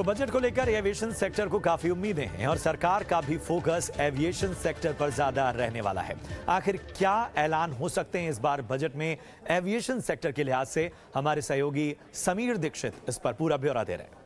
तो बजट को लेकर एविएशन सेक्टर को काफी उम्मीदें हैं और सरकार का भी फोकस एविएशन सेक्टर पर ज्यादा रहने वाला है। आखिर क्या ऐलान हो सकते हैं इस बार बजट में एविएशन सेक्टर के लिहाज से, हमारे सहयोगी समीर दीक्षित इस पर पूरा ब्यौरा दे रहे हैं।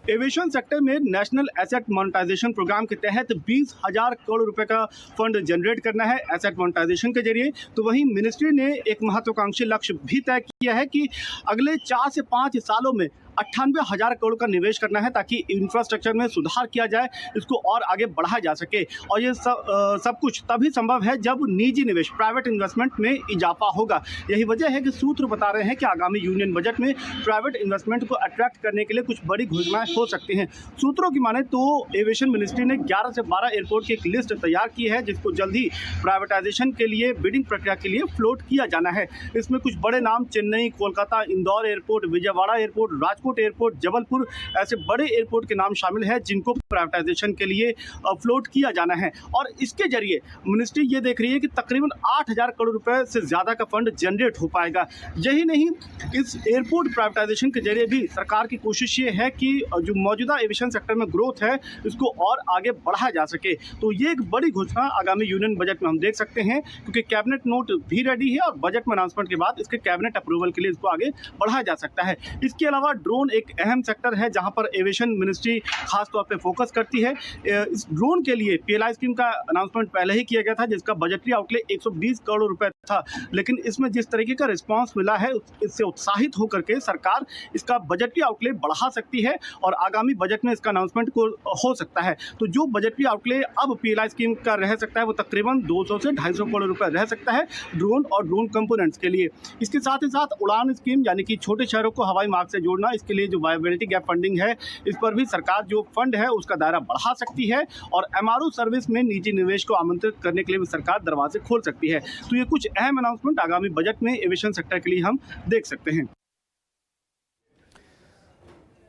एविएशन सेक्टर में नेशनल एसेट मोनेटाइजेशन प्रोग्राम के तहत 20,000 करोड़ रुपए का फंड जनरेट करना है एसेट मोनेटाइजेशन के जरिए। तो वहीं मिनिस्ट्री ने एक महत्वाकांक्षी लक्ष्य भी तय किया है कि अगले 4 से 5 सालों में 98,000 करोड़ का निवेश करना है ताकि इंफ्रास्ट्रक्चर में सुधार किया जाए, इसको और आगे बढ़ाया जा सके। और ये सब कुछ तभी संभव है जब निजी निवेश, प्राइवेट इन्वेस्टमेंट में इजाफा होगा। यही वजह है कि सूत्र बता रहे हैं कि आगामी यूनियन बजट में प्राइवेट इन्वेस्टमेंट को अट्रैक्ट करने के लिए कुछ बड़ी घोषणाएं हो सकती हैं। सूत्रों की माने तो एविएशन मिनिस्ट्री ने 11 से 12 एयरपोर्ट की एक लिस्ट तैयार की है जिसको जल्द ही प्राइवेटाइजेशन के लिए बिडिंग प्रक्रिया के लिए फ्लोट किया जाना है। इसमें कुछ बड़े नाम Chennai, Kolkata, Indore airport, Vijayawada airport, Rajkot airport, Jabalpur, ऐसे बड़े एयरपोर्ट के नाम शामिल है जिनको प्राइवेटाइजेशन के लिए फ्लोट किया जाना है। और इसके जरिए मिनिस्ट्री ये देख रही है कि तकरीबन 8,000 करोड़ रुपए से ज्यादा का फंड जनरेट हो पाएगा। यही नहीं, इस एयरपोर्ट प्राइवेटाइजेशन के जरिए भी सरकार की कोशिश ये है कि जो मौजूदा एविएशन सेक्टर में ग्रोथ है इसको और आगे बढ़ाया जा सके। तो ये एक बड़ी घोषणा आगामी यूनियन बजट में हम देख सकते हैं, क्योंकि कैबिनेट नोट भी रेडी है और बजट में अनाउंसमेंट के बाद इसके कैबिनेट अप्रूवल के लिए इसको आगे बढ़ाया जा सकता है। इसके अलावा ड्रोन एक अहम सेक्टर है जहां पर एविएशन मिनिस्ट्री खास तौर पे फोकस करती है। इस ड्रोन के लिए पीएलआई स्कीम का अनाउंसमेंट पहले ही किया गया था जिसका बजटरी आउटले 120 करोड़ रुपए था, लेकिन इसमें जिस तरीके का रिस्पांस मिला है इससे उत्साहित होकर के सरकार इसका बजटरी आउटले बढ़ा सकती है और आगामी बजट में इसका अनाउंसमेंट हो सकता है। तो जो बजटरी आउटले अब पीएलआई स्कीम का रह सकता है वो तकरीबन 200 से 250 करोड़ रुपए रह सकता है ड्रोन और ड्रोन कंपोनेंट्स के लिए। इसके साथ ही साथ उड़ान स्कीम यानी कि छोटे शहरों को हवाई मार्ग से जोड़ना, इसके लिए जो वायबिलिटी गैप फंडिंग है इस पर भी सरकार जो फंड है उसका दायरा बढ़ा सकती है और एमआरओ सर्विस में निजी निवेश को आमंत्रित करने के लिए भी सरकार दरवाजे खोल सकती है। तो ये कुछ अहम अनाउंसमेंट आगामी बजट में एविएशन सेक्टर के लिए हम देख सकते हैं।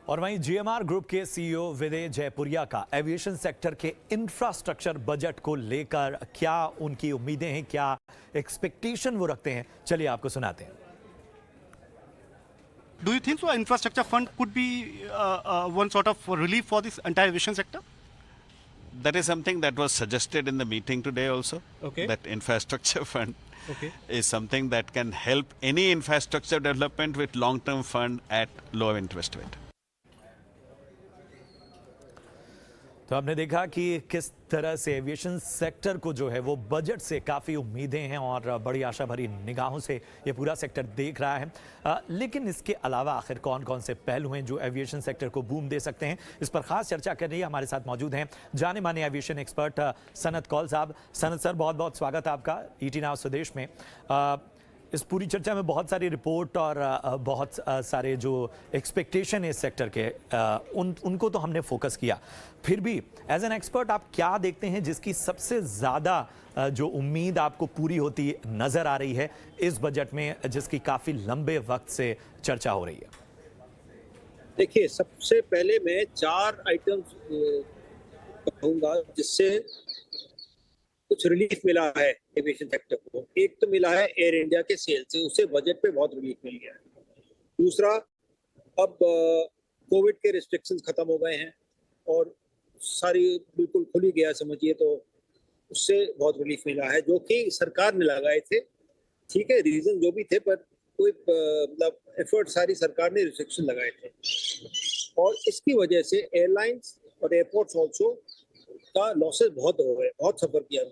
और वहीं जीएमआर ग्रुप के सीईओ विदय जयपुरिया का एविएशन सेक्टर के इंफ्रास्ट्रक्चर बजट को लेकर क्या उनकी उम्मीदें हैं, क्या एक्सपेक्टेशन वो रखते हैं, चलिए आपको सुनाते हैं। Do you think so infrastructure fund could be one sort of relief for this entire aviation sector? That is something that was suggested in the meeting today also. Okay. That infrastructure fund Okay. is something that can help any infrastructure development with long-term fund at low interest rate. तो आपने देखा कि किस तरह से aviation sector को जो है वो बजट से काफ़ी उम्मीदें हैं और बड़ी आशा भरी निगाहों से ये पूरा सेक्टर देख रहा है। लेकिन इसके अलावा आखिर कौन कौन से पहलू हैं जो एविएशन सेक्टर को बूम दे सकते हैं, इस पर खास चर्चा करने हमारे साथ मौजूद हैं जाने माने एविएशन एक्सपर्ट सनत कौल साहब। सनत सर, बहुत बहुत स्वागत है आपका ईटी नाउ स्वदेश में। इस पूरी चर्चा में बहुत सारी रिपोर्ट और बहुत सारे जो एक्सपेक्टेशन है इस सेक्टर के उनको तो हमने फोकस किया, फिर भी एज एन एक्सपर्ट आप क्या देखते हैं जिसकी सबसे ज़्यादा जो उम्मीद आपको पूरी होती नज़र आ रही है इस बजट में, जिसकी काफ़ी लंबे वक्त से चर्चा हो रही है? देखिए, सबसे पहले मैं 4 आइटम्स कहूँगा जिससे कुछ रिलीफ मिला है एविएशन सेक्टर को। एक तो मिला है एयर इंडिया के सेल से, उससे बजट पे बहुत रिलीफ मिल गया है। दूसरा, अब कोविड के रिस्ट्रिक्शंस खत्म हो गए हैं और सारी बिल्कुल खुली गया समझिए, तो उससे बहुत रिलीफ मिला है जो कि सरकार ने लगाए थे। ठीक है, रीजन जो भी थे पर कोई मतलब एफर्ट सारी सरकार ने रिस्ट्रिक्शन लगाए थे और इसकी वजह से एयरलाइंस और एयरपोर्ट्स ऑल्सो का लॉसेस बहुत हो गए, बहुत सफर किया।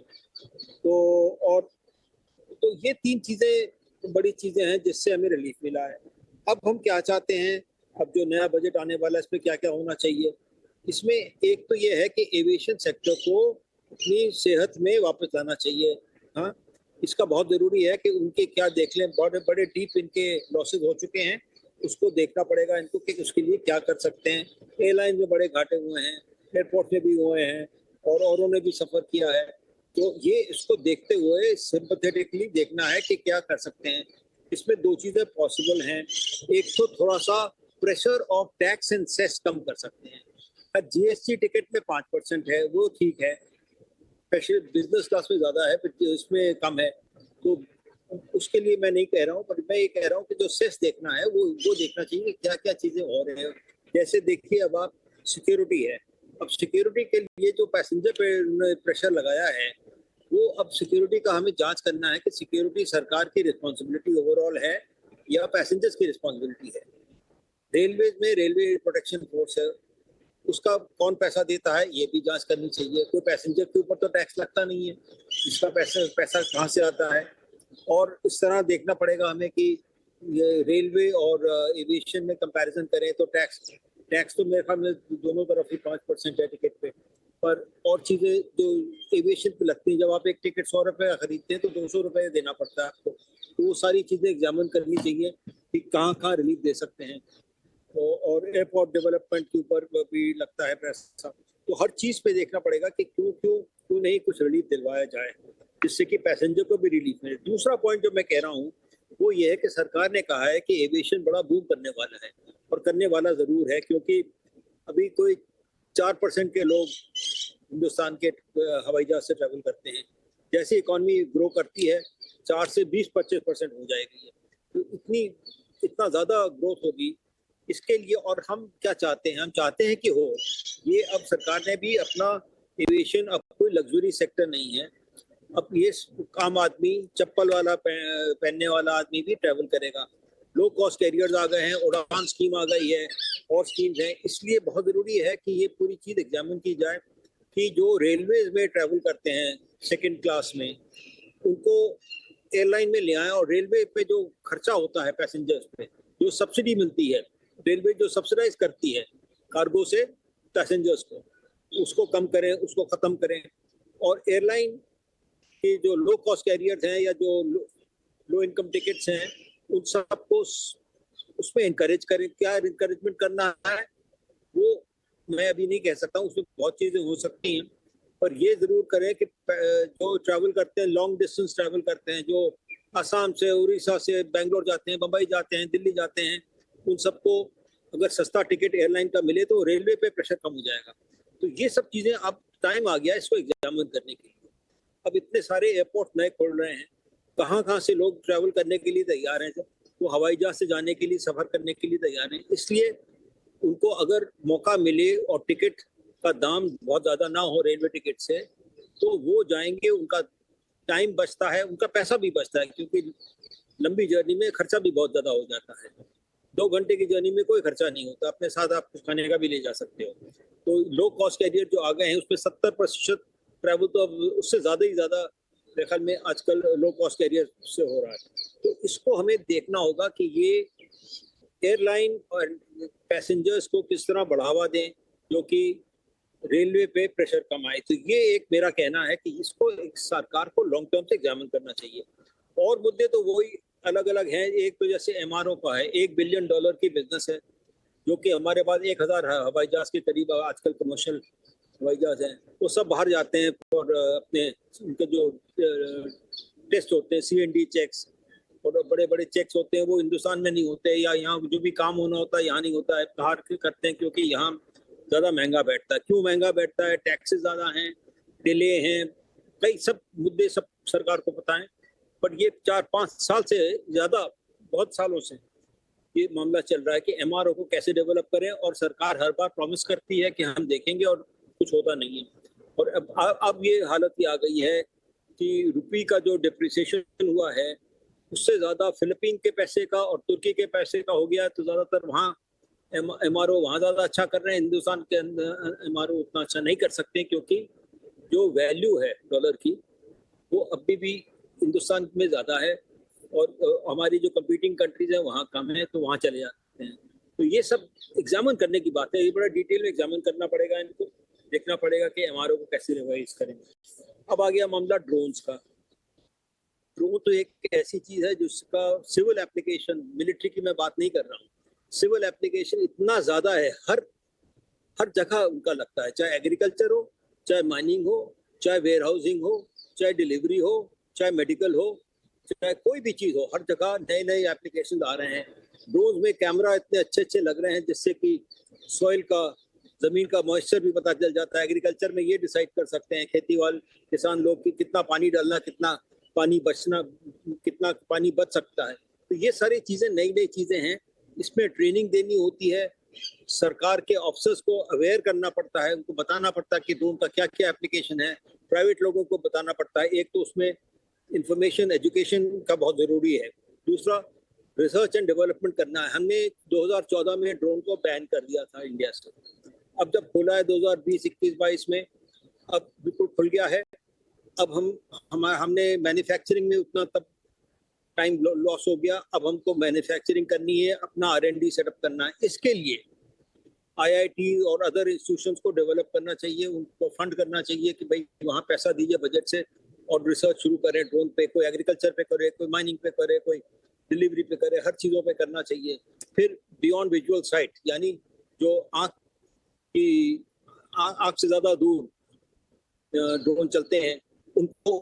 तो ये 3 चीजें बड़ी चीजें हैं जिससे हमें रिलीफ मिला है। अब हम क्या चाहते हैं, अब जो नया बजट आने वाला है इसमें क्या क्या होना चाहिए। इसमें एक तो ये है कि एविएशन सेक्टर को अपनी सेहत में वापस लाना चाहिए। हाँ, इसका बहुत जरूरी है कि उनके क्या देख लें, बड़े बड़े डीप इनके लॉसेस हो चुके हैं, उसको देखना पड़ेगा इनको कि उसके लिए क्या कर सकते हैं। एयरलाइन में बड़े घाटे हुए हैं, एयरपोर्ट में भी हुए हैं और औरों ने भी सफर किया है। तो ये इसको देखते हुए सिंपैथेटिकली देखना है कि क्या कर सकते हैं। इसमें 2 चीजें पॉसिबल हैं। एक तो थोड़ा सा pressure of tax and cess कम कर सकते हैं। जीएसटी टिकट में 5% है, वो ठीक है, स्पेशली बिजनेस क्लास में ज्यादा है, पर इसमें कम है। तो उसके लिए मैं नहीं कह रहा हूँ, पर मैं ये कह रहा हूँ कि जो सेस देखना है वो देखना चाहिए कि क्या क्या चीजें हो रही हैं। जैसे देखिए, अब आप सिक्योरिटी है, अब सिक्योरिटी के लिए जो पैसेंजर पे प्रेशर लगाया है, वो अब सिक्योरिटी का हमें जांच करना है कि सिक्योरिटी सरकार की रिस्पॉन्सिबिलिटी ओवरऑल है या पैसेंजर्स की रिस्पॉन्सिबिलिटी है। रेलवे में रेलवे प्रोटेक्शन फोर्स है, उसका कौन पैसा देता है ये भी जांच करनी चाहिए। कोई पैसेंजर के ऊपर तो टैक्स लगता नहीं है, इसका पैसा कहाँ से आता है। और इस तरह देखना पड़ेगा हमें कि ये रेलवे और एविएशन में कंपैरिजन करें तो टैक्स तो मेरे ख्याल में दोनों तरफ ही 5% है टिकट पे, पर और चीजें जो एविएशन पे लगती हैं, जब आप एक टिकट 100 रुपए का खरीदते हैं तो 200 रुपए देना पड़ता है आपको। तो वो सारी चीजें एग्जामिन करनी चाहिए कि कहाँ कहाँ रिलीफ दे सकते हैं। और एयरपोर्ट डेवलपमेंट के ऊपर भी लगता है पैसा, तो हर चीज पे देखना पड़ेगा कि क्यों नहीं कुछ रिलीफ दिलवाया जाए जिससे कि पैसेंजर को भी रिलीफ मिले। दूसरा पॉइंट जो मैं कह रहा हूँ वो ये है कि सरकार ने कहा है कि एविएशन बड़ा बूम करने वाला है, और करने वाला जरूर है, क्योंकि अभी कोई 4% के लोग हिंदुस्तान के हवाई जहाज से ट्रेवल करते हैं। जैसे इकॉनमी ग्रो करती है 4 से 20-25% हो जाएगी, तो इतना ज्यादा ग्रोथ होगी इसके लिए। और हम क्या चाहते हैं, हम चाहते हैं कि हो ये, अब सरकार ने भी अपना एविएशन, अब कोई लग्जरी सेक्टर नहीं है, अब ये आम आदमी, चप्पल वाला पहनने वाला आदमी भी ट्रैवल करेगा। लो कॉस्ट कैरियर्स आ गए हैं, उड़ान स्कीम आ गई है और स्कीम्स हैं, इसलिए बहुत जरूरी है कि ये पूरी चीज एग्जामिन की जाए कि जो रेलवे में ट्रैवल करते हैं सेकेंड क्लास में, उनको एयरलाइन में ले आए, और रेलवे पे जो खर्चा होता है पैसेंजर्स पे, जो सब्सिडी मिलती है, रेलवे जो सब्सिडाइज करती है कार्गो से पैसेंजर्स को, उसको कम करें, उसको खत्म करें। और एयरलाइन के जो लो कॉस्ट कैरियर्स हैं या जो लो इनकम टिकट्स हैं, उन सबको उसमें इंकरेज करें। क्या इंकरेजमेंट करना है वो मैं अभी नहीं कह सकता हूँ, उसमें बहुत चीजें हो सकती हैं, पर ये जरूर करें कि जो ट्रैवल करते हैं, लॉन्ग डिस्टेंस ट्रैवल करते हैं, जो असम से, उड़ीसा से बेंगलोर जाते हैं, बम्बई जाते हैं, दिल्ली जाते हैं, उन सबको अगर सस्ता टिकट एयरलाइन का मिले तो रेलवे पे प्रेशर कम हो जाएगा। तो ये सब चीजें, अब टाइम आ गया इसको एग्जामिन करने के लिए। अब इतने सारे एयरपोर्ट नए खोल रहे हैं, कहाँ से लोग ट्रैवल करने के लिए तैयार हैं, वो हवाई जहाज से जाने के लिए, सफर करने के लिए तैयार हैं। इसलिए उनको अगर मौका मिले और टिकट का दाम बहुत ज्यादा ना हो रेलवे टिकट से, तो वो जाएंगे, उनका टाइम बचता है, उनका पैसा भी बचता है, क्योंकि लंबी जर्नी में खर्चा भी बहुत ज्यादा हो जाता है। 2 घंटे की जर्नी में कोई खर्चा नहीं होता, अपने साथ आप कुछ खाने का भी ले जा सकते हो। तो लो कॉस्ट कैरियर जो आ गए हैं उसमें 70% ट्रैवल तो अब उससे ज्यादा ही ज्यादा मेरे ख्याल में आजकल लो कॉस्ट कैरियर से हो रहा है। तो इसको हमें देखना होगा कि ये एयरलाइन और पैसेंजर्स को किस तरह बढ़ावा दें जो कि रेलवे पे प्रेशर कम आए। तो ये एक मेरा कहना है कि इसको एक सरकार को लॉन्ग टर्म से एग्जामिन करना चाहिए। और मुद्दे तो वही अलग अलग हैं। एक तो जैसे एमआरओ का है, $1 बिलियन की बिजनेस है, जो कि हमारे पास 1000 हवाई जहाज के करीब आजकल कमर्शियल हवाई जहाज हैं, वो सब बाहर जाते हैं और अपने उनके जो टेस्ट होते हैं, CND चेक्स और बड़े बड़े चेक्स होते हैं, वो हिंदुस्तान में नहीं होते, या यहाँ जो भी काम होना होता है यहाँ नहीं होता है, बाहर करते हैं, क्योंकि यहाँ ज़्यादा महंगा बैठता है। क्यों महंगा बैठता है? टैक्सेस ज़्यादा हैं, डिले हैं, कई सब मुद्दे सब सरकार को पता है। पर ये 4-5 साल से ज़्यादा, बहुत सालों से ये मामला चल रहा है कि MRO को कैसे डेवलप करें, और सरकार हर बार प्रॉमिस करती है कि हम देखेंगे और कुछ होता नहीं है। और अब ये हालत ही आ गई है कि रुपये का जो डिप्रिसिएशन हुआ है उससे ज़्यादा फिलीपीन के पैसे का और तुर्की के पैसे का हो गया। तो ज़्यादातर वहाँ MRO वहाँ ज़्यादा अच्छा कर रहे हैं, हिंदुस्तान के अंदर MRO उतना अच्छा नहीं कर सकते, क्योंकि जो वैल्यू है डॉलर की वो अभी भी हिंदुस्तान में ज़्यादा है, और हमारी जो कंपीटिंग कंट्रीज हैं वहाँ कम है, तो वहाँ चले जाते हैं। तो ये सब एग्जामिन करने की बात है, ये बड़ा डिटेल में एग्जामिन करना पड़ेगा, इनको देखना पड़ेगा कि MRO को कैसे रिवाइज करेंगे। अब आ गया मामला ड्रोन्स का। ड्रोन तो एक ऐसी चीज है जिसका सिविल एप्लीकेशन, मिलिट्री की मैं बात नहीं कर रहा हूँ, सिविल एप्लीकेशन इतना ज्यादा है, हर जगह उनका लगता है, चाहे एग्रीकल्चर हो, चाहे माइनिंग हो, चाहे वेयर हाउसिंग हो, चाहे डिलीवरी हो, चाहे मेडिकल हो, चाहे कोई भी चीज हो, हर जगह नए नए एप्लीकेशन आ रहे हैं। ड्रोन में कैमरा इतने अच्छे लग रहे हैं जिससे कि सॉइल का, जमीन का मॉइस्चर भी पता चल जाता है। एग्रीकल्चर में ये डिसाइड कर सकते हैं खेती वाले किसान लोग कि कितना पानी डालना, कितना पानी बचना, कितना पानी बच सकता है। तो ये सारी चीजें नई नई चीजें हैं, इसमें ट्रेनिंग देनी होती है, सरकार के ऑफिसर्स को अवेयर करना पड़ता है, उनको बताना पड़ता है कि ड्रोन का क्या क्या एप्लीकेशन है, प्राइवेट लोगों को बताना पड़ता है। एक तो उसमें इंफॉर्मेशन एजुकेशन का बहुत जरूरी है, दूसरा रिसर्च एंड डेवलपमेंट करना है। हमने 2014 में ड्रोन को बैन कर दिया था इंडिया से, अब जब खुला है 2020, 21, 22 में, अब बिल्कुल खुल गया है। अब हमने मैन्युफैक्चरिंग में उतना तब टाइम लॉस हो गया, अब हमको मैन्युफैक्चरिंग करनी है, अपना R&D सेटअप करना है। इसके लिए IIT और अदर इंस्टीट्यूशंस को डेवलप करना चाहिए, उनको फंड करना चाहिए कि भाई वहाँ पैसा दीजिए बजट से और रिसर्च शुरू करें ड्रोन पे, कोई एग्रीकल्चर पे करे, कोई माइनिंग पे करे, कोई डिलीवरी पे करे, हर चीज़ों पे करना चाहिए। फिर बियॉन्ड विजुअल साइट, यानी जो आँख से ज़्यादा दूर ड्रोन चलते हैं, उनको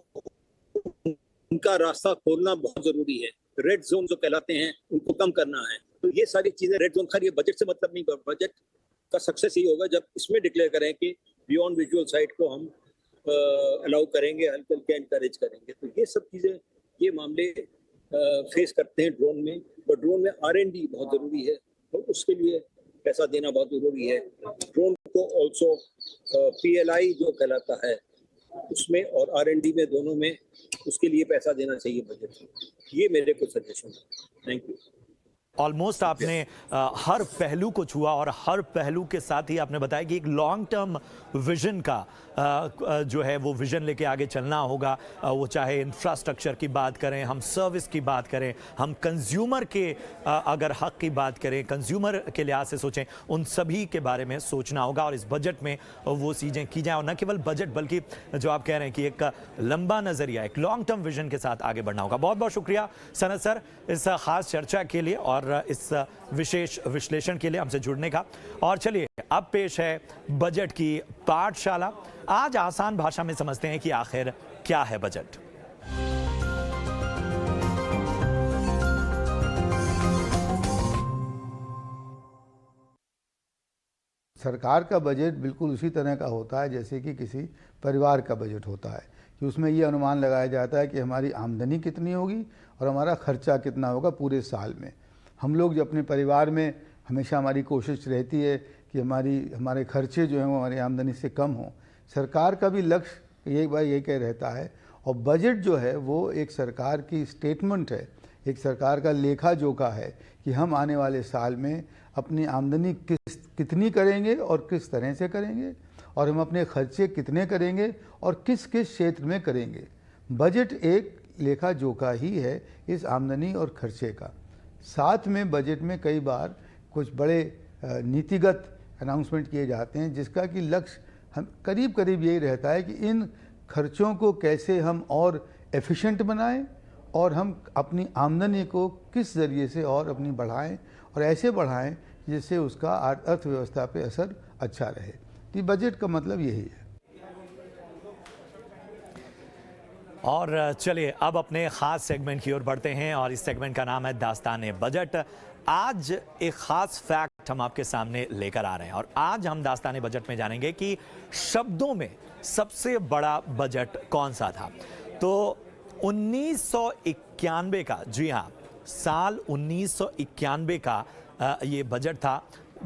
उनका रास्ता खोलना बहुत जरूरी है। रेड जोन जो कहलाते हैं उनको कम करना है। तो ये सारी चीजें, रेड जोन खाली बजट से मतलब नहीं, बजट का सक्सेस ही होगा जब इसमें डिक्लेयर करें कि बियॉन्ड विजुअल साइट को हम अलाउ करेंगे, हल्के हल्के एनकरेज करेंगे। तो ये सब चीजें, ये मामले फेस करते हैं ड्रोन में। और ड्रोन में R&D बहुत जरूरी है, और उसके लिए पैसा देना बहुत जरूरी है। ड्रोन को ऑल्सो PLI जो कहलाता है उसमें और R&D में, दोनों में उसके लिए पैसा देना चाहिए बजट में। ये मेरे कुछ सजेशन है। Thank you. ऑलमोस्ट आपने हर पहलू को छुआ, और हर पहलू के साथ ही आपने बताया कि एक लॉन्ग टर्म विजन का जो है वो विजन लेके आगे चलना होगा। वो चाहे इंफ्रास्ट्रक्चर की बात करें, हम सर्विस की बात करें, हम कंज्यूमर के अगर हक की बात करें, कंज्यूमर के लिहाज से सोचें, उन सभी के बारे में सोचना होगा और इस बजट में वो चीज़ें की जाएं। और न केवल बजट, बल्कि जो आप कह रहे हैं कि एक लंबा नज़रिया, एक लॉन्ग टर्म विजन के साथ आगे बढ़ना होगा। बहुत बहुत शुक्रिया सनत सर इस खास चर्चा के लिए और इस विशेष विश्लेषण के लिए हमसे जुड़ने का। और चलिए अब पेश है बजट की पाठशाला। आज आसान भाषा में समझते हैं कि आखिर क्या है बजट। सरकार का बजट बिल्कुल उसी तरह का होता है जैसे कि किसी परिवार का बजट होता है, कि उसमें ये अनुमान लगाया जाता है कि हमारी आमदनी कितनी होगी और हमारा खर्चा कितना होगा पूरे साल में। हम लोग जो अपने परिवार में, हमेशा हमारी कोशिश रहती है कि हमारे खर्चे जो हैं वो हमारी आमदनी से कम हों। सरकार का भी लक्ष्य यही कह रहता है। और बजट जो है वो एक सरकार की स्टेटमेंट है, एक सरकार का लेखा जोखा है कि हम आने वाले साल में अपनी आमदनी कितनी करेंगे और किस तरह से करेंगे, और हम अपने खर्चे कितने करेंगे और किस किस क्षेत्र में करेंगे। बजट एक लेखा जोखा ही है इस आमदनी और खर्चे का। साथ में बजट में कई बार कुछ बड़े नीतिगत अनाउंसमेंट किए जाते हैं, जिसका कि लक्ष्य हम करीब यही रहता है कि इन खर्चों को कैसे हम और एफिशिएंट बनाएं और हम अपनी आमदनी को किस ज़रिए से और अपनी बढ़ाएं, और ऐसे बढ़ाएं जिससे उसका अर्थव्यवस्था पे असर अच्छा रहे। तो बजट का मतलब यही है। और चलिए अब अपने ख़ास सेगमेंट की ओर बढ़ते हैं, और इस सेगमेंट का नाम है दास्तान बजट। आज एक ख़ास फैक्ट हम आपके सामने लेकर आ रहे हैं, और आज हम दास्तान बजट में जानेंगे कि शब्दों में सबसे बड़ा बजट कौन सा था। तो 1991 का, जी हाँ, साल 1991 का ये बजट था,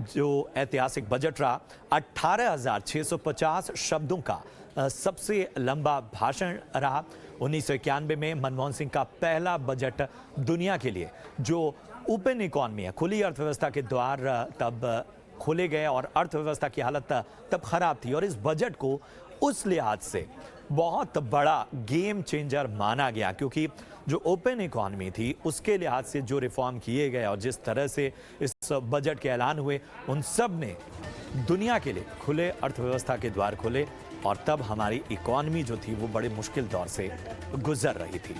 जो ऐतिहासिक बजट रहा। 18,650 शब्दों का सबसे लंबा भाषण रहा। 1991 में मनमोहन सिंह का पहला बजट दुनिया के लिए, जो ओपन इकॉनमी है, खुली अर्थव्यवस्था के द्वार तब खोले गए और अर्थव्यवस्था की हालत तब खराब थी, और इस बजट को उस लिहाज से बहुत बड़ा गेम चेंजर माना गया, क्योंकि जो ओपन इकॉनमी थी उसके लिहाज से जो रिफॉर्म किए गए और जिस तरह से इस बजट के ऐलान हुए, उन सब ने दुनिया के लिए खुले अर्थव्यवस्था के द्वार खोले, और तब हमारी इकॉनमी जो थी वो बड़े मुश्किल दौर से गुजर रही थी।